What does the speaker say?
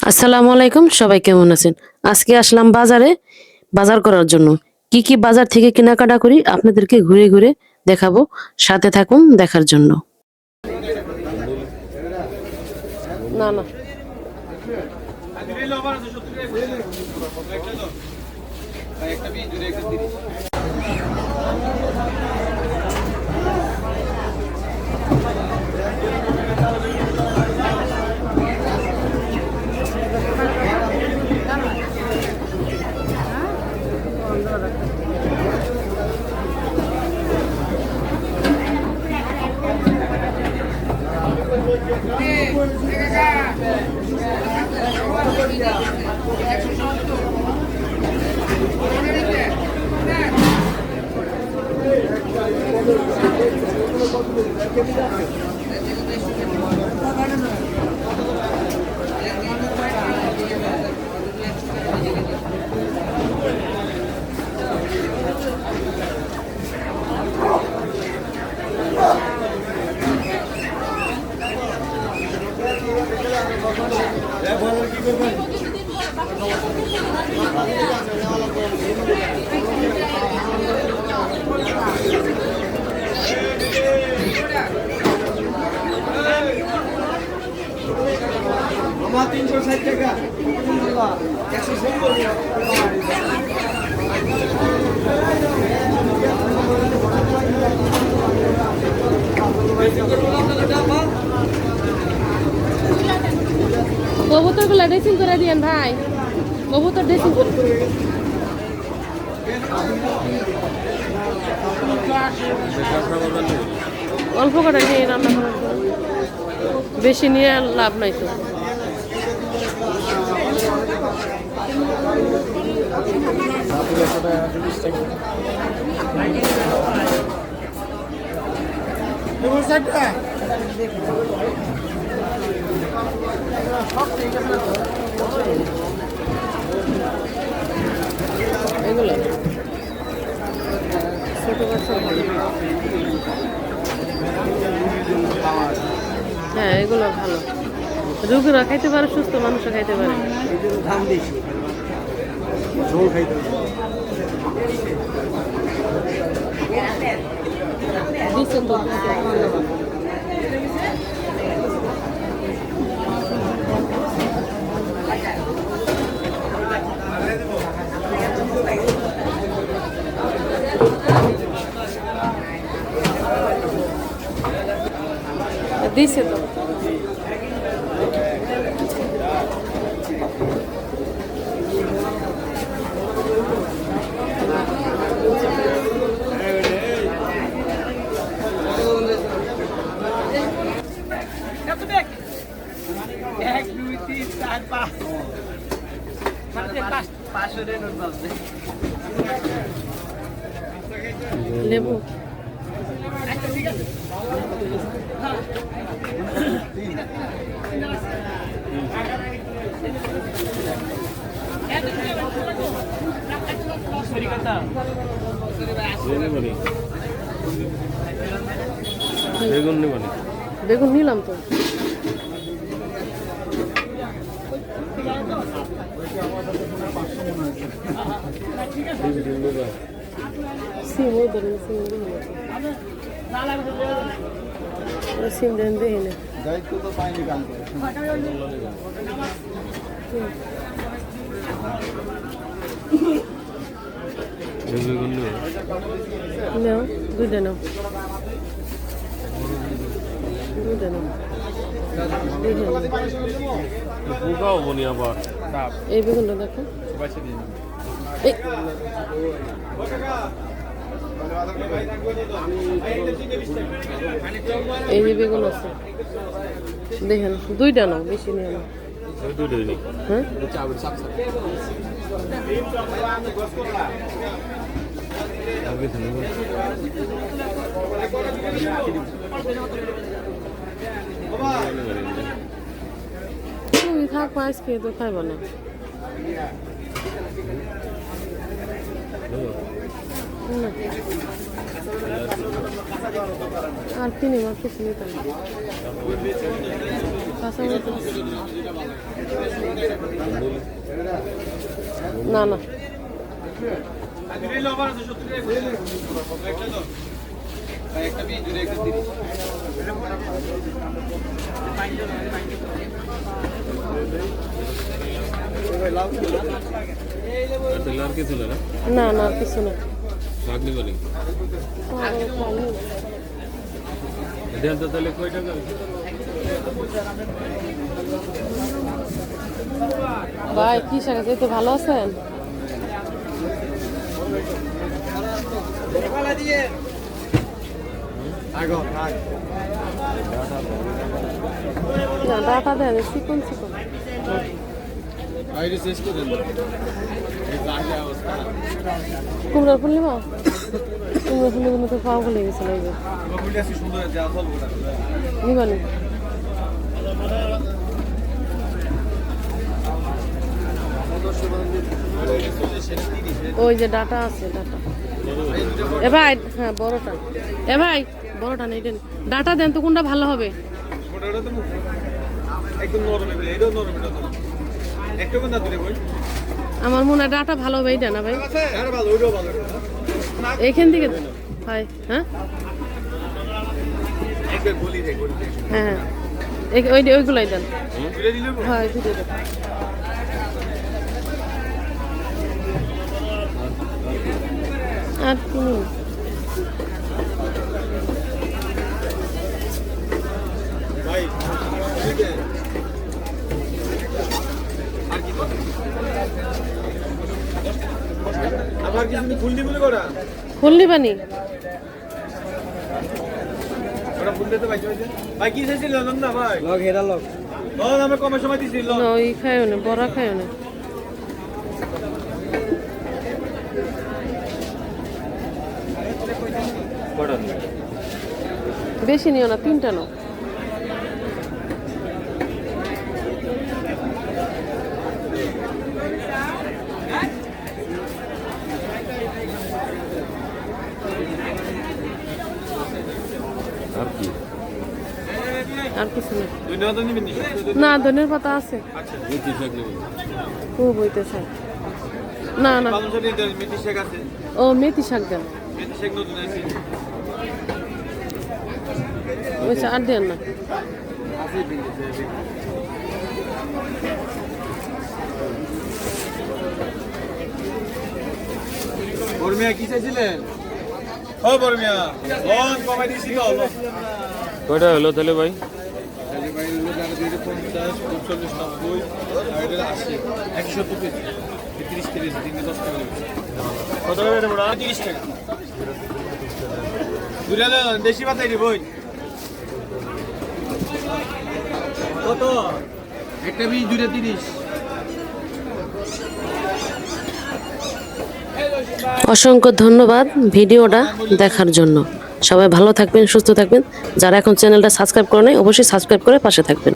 আসসালামু আলাইকুম, সবাই কেমন আছেন? আজকে আসলাম বাজারে বাজার করার জন্য। কি কি বাজার থেকে কেনাকাটা করি আপনাদেরকে ঘুরে ঘুরে দেখাবো। সাথে থাকুন দেখার জন্য। না না, আমার 360 টাকা 170 কবুতরগুলো ড্রেসিং করে দিয়েন ভাই, কবুতর ড্রেসিং করে। অল্প করে নিয়ে রান্না করার জন্য, বেশি নিয়ে লাভ নাই তো। এগুলো ছোট বাচ্চা ভালো। হ্যাঁ, এগুলো ভালো, রোগীরা খাইতে পারে, সুস্থ মানুষও খাইতে পারে। দাম বেশি ঝোল খাইতে দিচ্ছেন তো। দিছে তো। লেবু বেগুন নিলাম তো। সিম দেন দেখি না, দায়িত্ব তো পাইনি কাল নাও দুইটা নাও, দুইটা নাও। এই বেগুনটা দেখো, এই যে বেগুন আছে দেখেন, দুইটা নাও, বেশি নিয়ে নাও। হ্যাঁ, তুমি থাকবো, আজকে তো খাইব না। আর কিনে মার কিছু নিতাম কাঁচামরিচ না না আর কিছু না না না আর কিছু না ভাগ নিব নি দেন তো তাহলে কয় টাকা ভাই কি শাক আছে তো ভালো আছেন? না ডাটা দেন চিকন চিকন বাইরে শেষ করে দেন এই লাগে অবস্থা কুমড়া ফুল নিবা কুমড়া ফুলের মতো পাও গলে গেছে লাগবে বগুড়ি আছে সুন্দর আছে আসল গোটা নিবা নি ওই যে ডাটা আছে ডাটা এ ভাই হ্যাঁ বড়টা এ ভাই বড়টা নেই দেন ডাটা দেন তো কোনটা ভালো হবে ওটা তো একদম নরম এটা এটাও নরম এটা একটু কোন দূরে বই আমার মনে হয় ডাটা ভালো হবে এইটা না ভাই আরে ভালো ওইটাও ভালো এইখান থেকে ভাই হ্যাঁ একবার বলি রে বলি হ্যাঁ হ্যাঁ ওইগুলাই দেন ঘুরে দিলে হ্যাঁ ভিডিও দেন আর কি নিন? ভাই ঠিক আছে আর কি আবার কিছু ফুল দি বলে করা ফুল নিবানি ওরা ফুল দিতে পাইছে ভাই কি চাইছিল না ভাই লগ হেরা লগ লগ আমি কম সময় দিছিল না ওই খাইও না বড়া খাইও না কটা বেশি নিও না তিনটা নাও আর কি আর কিছু না দুই না তো নিবেন নি না ধনের পাতা আছে আচ্ছা মেথি শাক নেব খুব হইতেছে না না পালং শাক দিতে মেথি শাক আছে ও মেথি শাক দেন মেথি শাক নতুন আছে ওই আর দেন না আছে দিতে বর্মিয়া কি চাইছিলেন ও বর্মিয়া লন কমাই দিছি তো কয়টা হলো তাহলে ভাই তাহলে ভাই লোক আর 250 240 90 আর এটা 80 170 কেজি 30 30 দিনে 10 টাকা কত করে রে বড় 30 টাকা দুলা দেশি বাতাই রে বই কত একটা বীজ দুটা 30 অসংখ্য ধন্যবাদ ভিডিওটা দেখার জন্য সবাই ভালো থাকবেন সুস্থ থাকবেন যারা এখন চ্যানেলটা সাবস্ক্রাইব করে নাই অবশ্যই সাবস্ক্রাইব করে পাশে থাকবেন